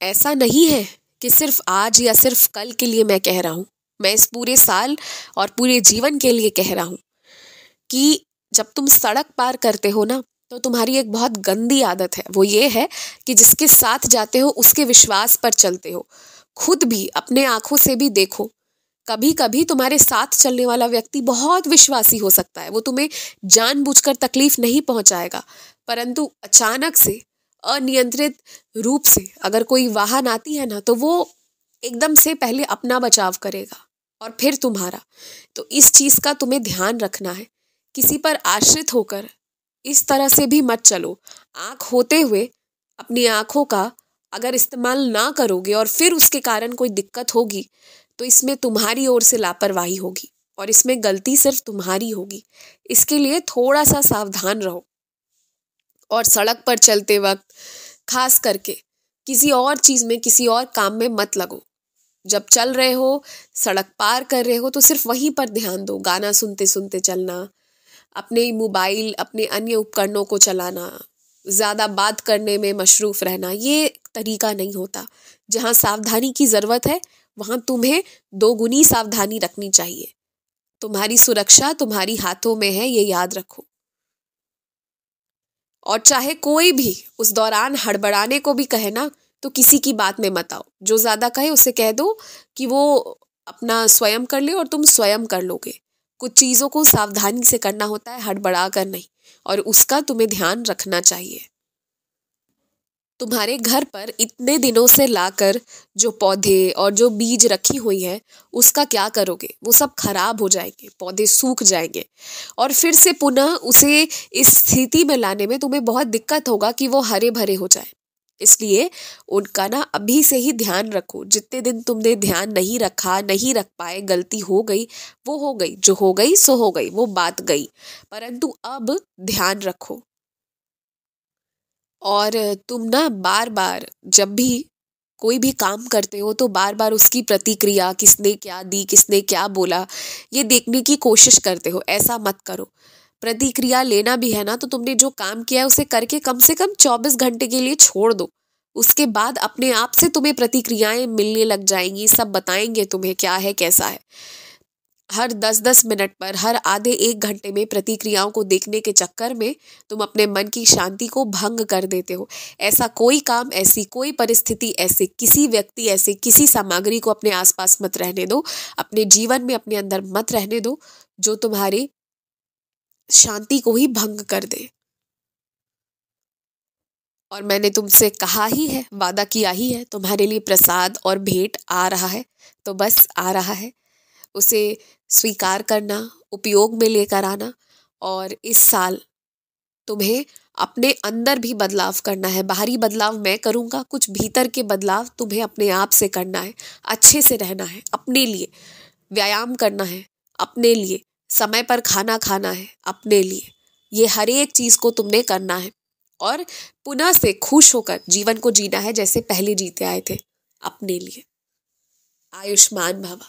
ऐसा नहीं है कि सिर्फ आज या सिर्फ कल के लिए मैं कह रहा हूँ, मैं इस पूरे साल और पूरे जीवन के लिए कह रहा हूँ कि जब तुम सड़क पार करते हो ना, तो तुम्हारी एक बहुत गंदी आदत है। वो ये है कि जिसके साथ जाते हो उसके विश्वास पर चलते हो। खुद भी अपने आंखों से भी देखो, कभी कभी तुम्हारे साथ चलने वाला व्यक्ति बहुत विश्वासी हो सकता है, वो तुम्हें जानबूझकर तकलीफ नहीं पहुंचाएगा, परंतु अचानक से अनियंत्रित रूप से अगर कोई वाहन आती है ना, तो वो एकदम से पहले अपना बचाव करेगा और फिर तुम्हारा। तो इस चीज का तुम्हें ध्यान रखना है। किसी पर आश्रित होकर इस तरह से भी मत चलो। आंख होते हुए अपनी आंखों का अगर इस्तेमाल ना करोगे और फिर उसके कारण कोई दिक्कत होगी, तो इसमें तुम्हारी ओर से लापरवाही होगी और इसमें गलती सिर्फ तुम्हारी होगी। इसके लिए थोड़ा सा सावधान रहो और सड़क पर चलते वक्त खास करके किसी और चीज में, किसी और काम में मत लगो। जब चल रहे हो, सड़क पार कर रहे हो, तो सिर्फ वहीं पर ध्यान दो। गाना सुनते सुनते चलना, अपने मोबाइल, अपने अन्य उपकरणों को चलाना, ज्यादा बात करने में मशरूफ रहना, ये तरीका नहीं होता। जहाँ सावधानी की जरूरत है वहां तुम्हें दोगुनी सावधानी रखनी चाहिए। तुम्हारी सुरक्षा तुम्हारी हाथों में है, ये याद रखो। और चाहे कोई भी उस दौरान हड़बड़ाने को भी कहे ना, तो किसी की बात में मत आओ। जो ज्यादा कहे उसे कह दो कि वो अपना स्वयं कर ले और तुम स्वयं कर लोगे। कुछ चीजों को सावधानी से करना होता है, हड़बड़ा कर नहीं, और उसका तुम्हें ध्यान रखना चाहिए। तुम्हारे घर पर इतने दिनों से लाकर जो पौधे और जो बीज रखी हुई है, उसका क्या करोगे? वो सब खराब हो जाएंगे, पौधे सूख जाएंगे और फिर से पुनः उसे इस स्थिति में लाने में तुम्हें बहुत दिक्कत होगा कि वो हरे भरे हो जाए। इसलिए उनका ना अभी से ही ध्यान रखो। जितने दिन तुमने ध्यान नहीं रखा, नहीं रख पाए, गलती हो गई, वो हो गई, जो हो गई सो हो गई, वो बात गई, परंतु अब ध्यान रखो। और तुम ना बार बार जब भी कोई भी काम करते हो, तो बार बार उसकी प्रतिक्रिया, किसने क्या दी, किसने क्या बोला, ये देखने की कोशिश करते हो। ऐसा मत करो। प्रतिक्रिया लेना भी है ना, तो तुमने जो काम किया है उसे करके कम से कम 24 घंटे के लिए छोड़ दो। उसके बाद अपने आप से तुम्हें प्रतिक्रियाएं मिलने लग जाएंगी, सब बताएंगे तुम्हें क्या है कैसा है। हर 10-10 मिनट पर, हर आधे एक घंटे में प्रतिक्रियाओं को देखने के चक्कर में तुम अपने मन की शांति को भंग कर देते हो। ऐसा कोई काम, ऐसी कोई परिस्थिति, ऐसे किसी व्यक्ति, ऐसे किसी सामग्री को अपने आसपास मत रहने दो, अपने जीवन में, अपने अंदर मत रहने दो, जो तुम्हारी शांति को ही भंग कर दे। और मैंने तुमसे कहा ही है, वादा किया ही है, तुम्हारे लिए प्रसाद और भेंट आ रहा है, तो बस आ रहा है। उसे स्वीकार करना, उपयोग में लेकर आना। और इस साल तुम्हें अपने अंदर भी बदलाव करना है। बाहरी बदलाव मैं करूँगा, कुछ भीतर के बदलाव तुम्हें अपने आप से करना है। अच्छे से रहना है अपने लिए, व्यायाम करना है अपने लिए, समय पर खाना खाना है अपने लिए। ये हर एक चीज़ को तुमने करना है और पुनः से खुश होकर जीवन को जीना है, जैसे पहले जीते आए थे, अपने लिए। आयुष्मान भव।